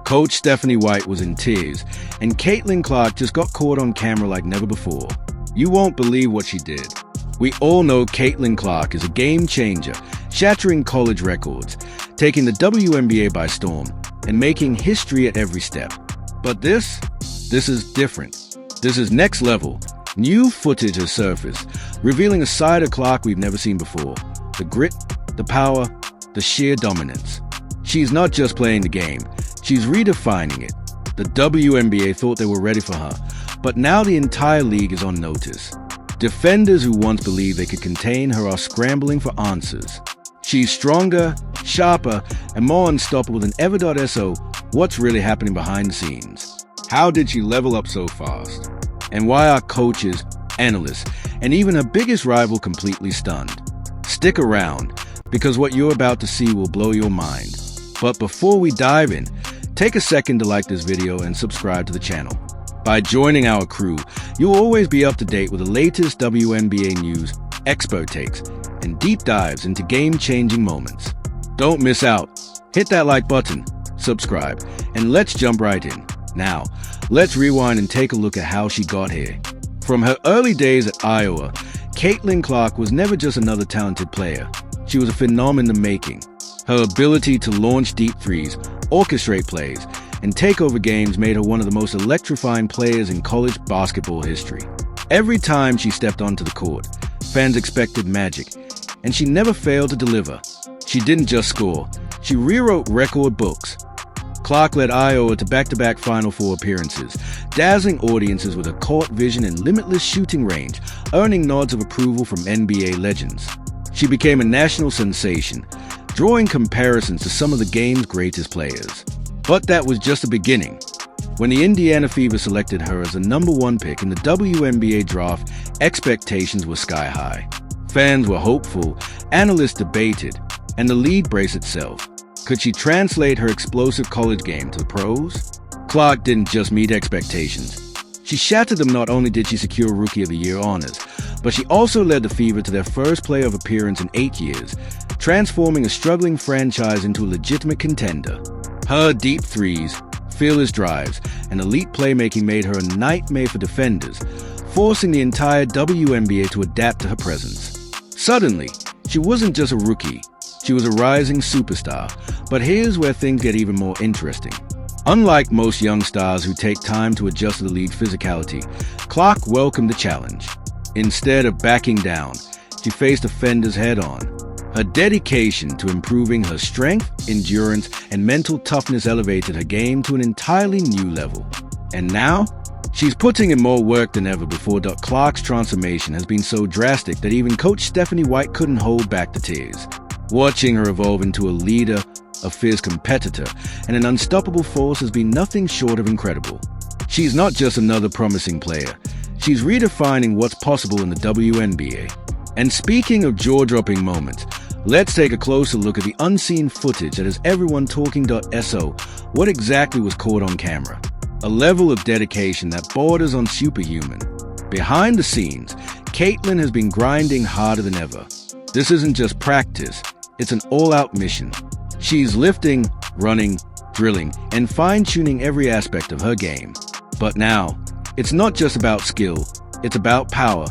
Coach Stephanie White was in tears, and Caitlin Clark just got caught on camera like never before. You won't believe what she did. We all know Caitlin Clark is a game changer, shattering college records, taking the WNBA by storm, and making history at every step. But this is different. This is next level. New footage has surfaced, revealing a side of Clark we've never seen before. The grit, the power, the sheer dominance. She's not just playing the game, she's redefining it. The WNBA thought they were ready for her, but now the entire league is on notice. Defenders who once believed they could contain her are scrambling for answers. She's stronger, sharper, and more unstoppable than ever. So, what's really happening behind the scenes? How did she level up so fast? And why are coaches, analysts, and even her biggest rival completely stunned? Stick around, because what you're about to see will blow your mind. But before we dive in, take a second to like this video and subscribe to the channel. By joining our crew, you'll always be up to date with the latest WNBA news, expert takes, and deep dives into game-changing moments. Don't miss out. Hit that like button, subscribe, and let's jump right in. Now, let's rewind and take a look at how she got here. From her early days at Iowa, Caitlin Clark was never just another talented player. She was a phenomenon in the making. Her ability to launch deep threes, orchestrate plays, and take over games made her one of the most electrifying players in college basketball history. Every time she stepped onto the court, fans expected magic, and she never failed to deliver. She didn't just score, she rewrote record books. Clark led Iowa to back-to-back Final Four appearances, dazzling audiences with her court vision and limitless shooting range, earning nods of approval from NBA legends. She became a national sensation, drawing comparisons to some of the game's greatest players. But that was just the beginning. When the Indiana Fever selected her as the #1 pick in the WNBA draft, expectations were sky high. Fans were hopeful, analysts debated, and the league braced itself. Could she translate her explosive college game to the pros? Clark didn't just meet expectations. She shattered them. Not only did she secure Rookie of the Year honors, but she also led the Fever to their first playoff appearance in 8 years, transforming a struggling franchise into a legitimate contender. Her deep threes, fearless drives, and elite playmaking made her a nightmare for defenders, forcing the entire WNBA to adapt to her presence. Suddenly, she wasn't just a rookie, she was a rising superstar. But here's where things get even more interesting. Unlike most young stars who take time to adjust to the league's physicality, Clark welcomed the challenge. Instead of backing down, she faced offenders head-on. Her dedication to improving her strength, endurance, and mental toughness elevated her game to an entirely new level. And now, she's putting in more work than ever before. Clark's transformation has been so drastic that even Coach Stephanie White couldn't hold back the tears. Watching her evolve into a leader, a fierce competitor, and an unstoppable force has been nothing short of incredible. She's not just another promising player, she's redefining what's possible in the WNBA. And speaking of jaw-dropping moments, let's take a closer look at the unseen footage that has everyone talking. So, what exactly was caught on camera? A level of dedication that borders on superhuman. Behind the scenes, Caitlin has been grinding harder than ever. This isn't just practice, it's an all-out mission. She's lifting, running, drilling, and fine-tuning every aspect of her game. But now, it's not just about skill, it's about power.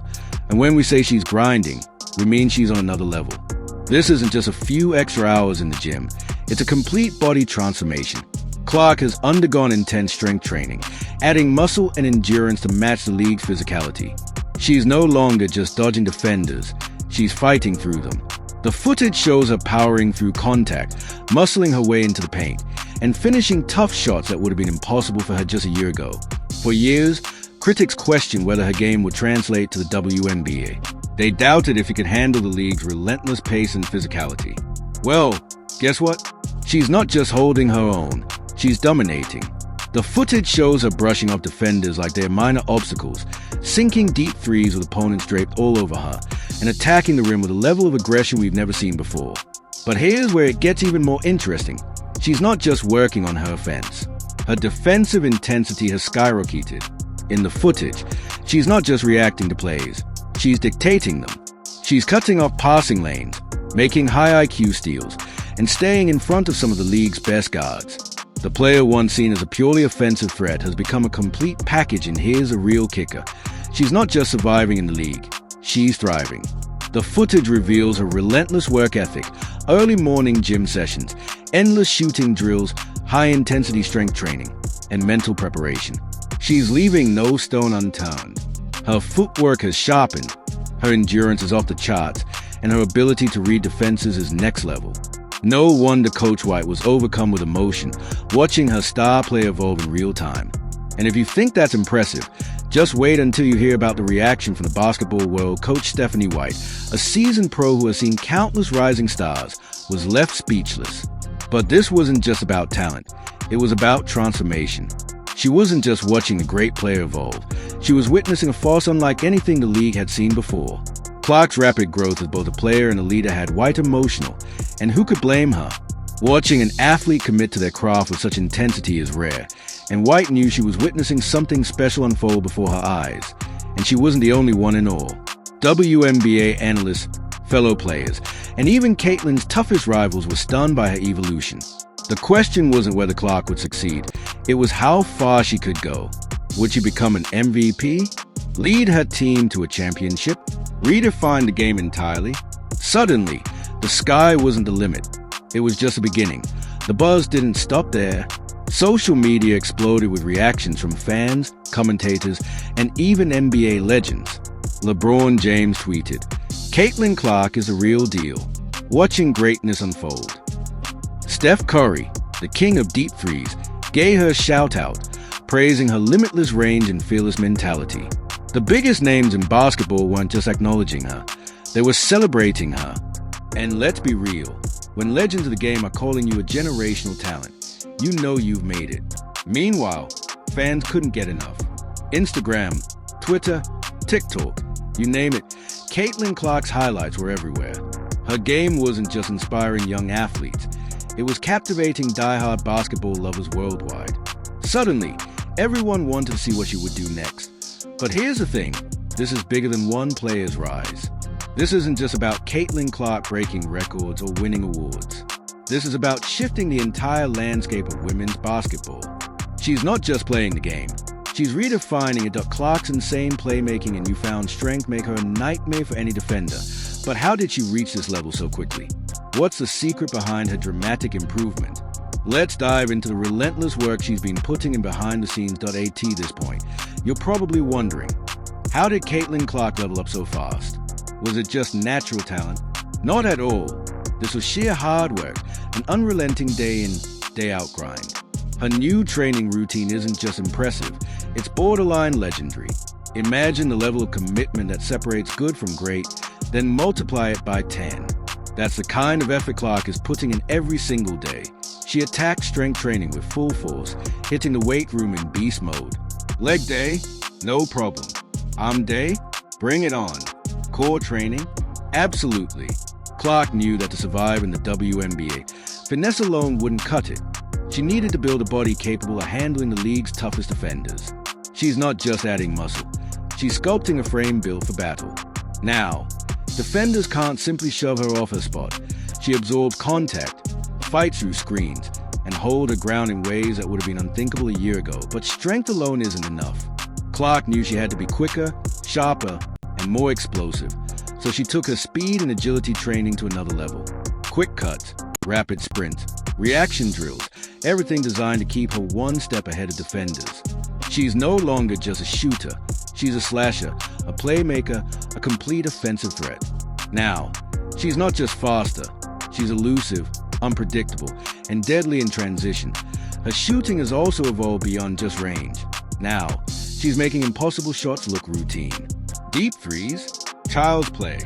And when we say she's grinding, we mean she's on another level. This isn't just a few extra hours in the gym, it's a complete body transformation. Clark has undergone intense strength training, adding muscle and endurance to match the league's physicality. She's no longer just dodging defenders, she's fighting through them. The footage shows her powering through contact, muscling her way into the paint, and finishing tough shots that would have been impossible for her just a year ago. For years, critics questioned whether her game would translate to the WNBA. They doubted if it could handle the league's relentless pace and physicality. Well, guess what? She's not just holding her own, she's dominating. The footage shows her brushing off defenders like they're minor obstacles, sinking deep threes with opponents draped all over her, and attacking the rim with a level of aggression we've never seen before. But here's where it gets even more interesting. She's not just working on her offense. Her defensive intensity has skyrocketed. In the footage, she's not just reacting to plays, she's dictating them. She's cutting off passing lanes, making high IQ steals, and staying in front of some of the league's best guards. The player once seen as a purely offensive threat has become a complete package, and here's a real kicker. She's not just surviving in the league, she's thriving. The footage reveals her relentless work ethic, early morning gym sessions, endless shooting drills, high-intensity strength training, and mental preparation. She's leaving no stone unturned. Her footwork has sharpened, her endurance is off the charts, and her ability to read defenses is next level. No wonder Coach White was overcome with emotion, watching her star play evolve in real time. And if you think that's impressive, just wait until you hear about the reaction from the basketball world. Coach Stephanie White, a seasoned pro who has seen countless rising stars, was left speechless. But this wasn't just about talent, it was about transformation. She wasn't just watching a great player evolve, she was witnessing a force unlike anything the league had seen before. Clark's rapid growth as both a player and a leader had White emotional, and who could blame her? Watching an athlete commit to their craft with such intensity is rare, and White knew she was witnessing something special unfold before her eyes. And she wasn't the only one in all. WNBA analysts, fellow players, and even Caitlin's toughest rivals were stunned by her evolution. The question wasn't whether Clark would succeed, it was how far she could go. Would she become an MVP? Lead her team to a championship? Redefine the game entirely? Suddenly, the sky wasn't the limit. It was just the beginning. The buzz didn't stop there. Social media exploded with reactions from fans, commentators, and even NBA legends. LeBron James tweeted, "Caitlin Clark is a real deal. Watching greatness unfold." Steph Curry, the king of deep threes, gave her a shout-out, praising her limitless range and fearless mentality. The biggest names in basketball weren't just acknowledging her, they were celebrating her. And let's be real, when legends of the game are calling you a generational talent, you know you've made it. Meanwhile, fans couldn't get enough. Instagram, Twitter, TikTok, you name it, Caitlin Clark's highlights were everywhere. Her game wasn't just inspiring young athletes, it was captivating die-hard basketball lovers worldwide. Suddenly, everyone wanted to see what she would do next. But here's the thing, this is bigger than one player's rise. This isn't just about Caitlin Clark breaking records or winning awards. This is about shifting the entire landscape of women's basketball. She's not just playing the game, she's redefining it. Clark's insane playmaking and newfound strength make her a nightmare for any defender. But how did she reach this level so quickly? What's the secret behind her dramatic improvement? Let's dive into the relentless work she's been putting in behind the scenes. At this point, you're probably wondering, how did Caitlin Clark level up so fast? Was it just natural talent? Not at all. This was sheer hard work, an unrelenting day in, day out grind. Her new training routine isn't just impressive, it's borderline legendary. Imagine the level of commitment that separates good from great, then multiply it by 10. That's the kind of effort Clark is putting in every single day. She attacks strength training with full force, hitting the weight room in beast mode. Leg day? No problem. Arm day? Bring it on. Core training? Absolutely. Clark knew that to survive in the WNBA, finesse alone wouldn't cut it. She needed to build a body capable of handling the league's toughest defenders. She's not just adding muscle, she's sculpting a frame built for battle. Now, defenders can't simply shove her off her spot. She absorbs contact, fights through screens, and holds her ground in ways that would have been unthinkable a year ago. But strength alone isn't enough. Clark knew she had to be quicker, sharper, and more explosive, so she took her speed and agility training to another level. Quick cuts, rapid sprints, reaction drills, everything designed to keep her one step ahead of defenders. She's no longer just a shooter, she's a slasher, a playmaker, a complete offensive threat. Now, she's not just faster, she's elusive, unpredictable, and deadly in transition. Her shooting has also evolved beyond just range. Now, she's making impossible shots look routine. Deep threes, child's play,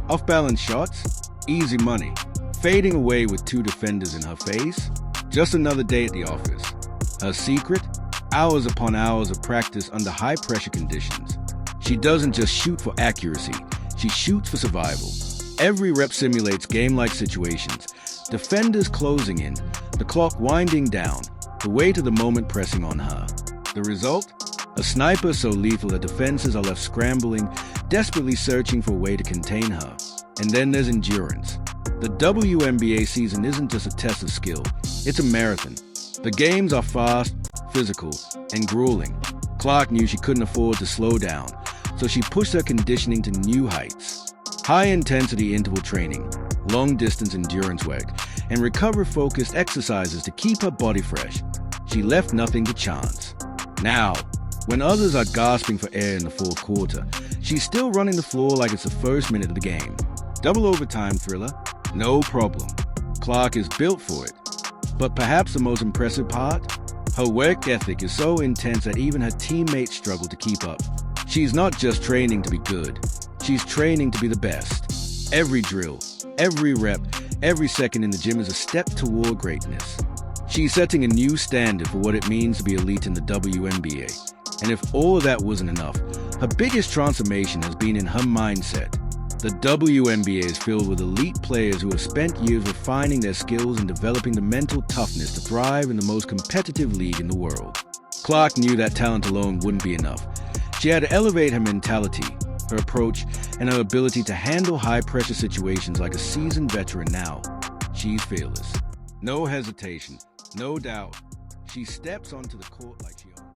off-balance shots, easy money. Fading away with two defenders in her face, just another day at the office. Her secret? Hours upon hours of practice under high-pressure conditions. She doesn't just shoot for accuracy, she shoots for survival. Every rep simulates game-like situations, defenders closing in, the clock winding down, the weight of the moment pressing on her. The result? A sniper so lethal that defenses are left scrambling, desperately searching for a way to contain her. And then there's endurance. The WNBA season isn't just a test of skill, it's a marathon. The games are fast, physical, and grueling. Clark knew she couldn't afford to slow down, so she pushed her conditioning to new heights. High-intensity interval training, long-distance endurance work, and recovery-focused exercises to keep her body fresh. She left nothing to chance. Now, when others are gasping for air in the fourth quarter, she's still running the floor like it's the first minute of the game. Double overtime thriller? No problem. Clark is built for it. But perhaps the most impressive part? Her work ethic is so intense that even her teammates struggle to keep up. She's not just training to be good. She's training to be the best. Every drill, every rep, every second in the gym is a step toward greatness. She's setting a new standard for what it means to be elite in the WNBA. And if all of that wasn't enough, her biggest transformation has been in her mindset. The WNBA is filled with elite players who have spent years refining their skills and developing the mental toughness to thrive in the most competitive league in the world. Clark knew that talent alone wouldn't be enough. She had to elevate her mentality, her approach, and her ability to handle high-pressure situations like a seasoned veteran now. She's fearless. No hesitation, no doubt. She steps onto the court like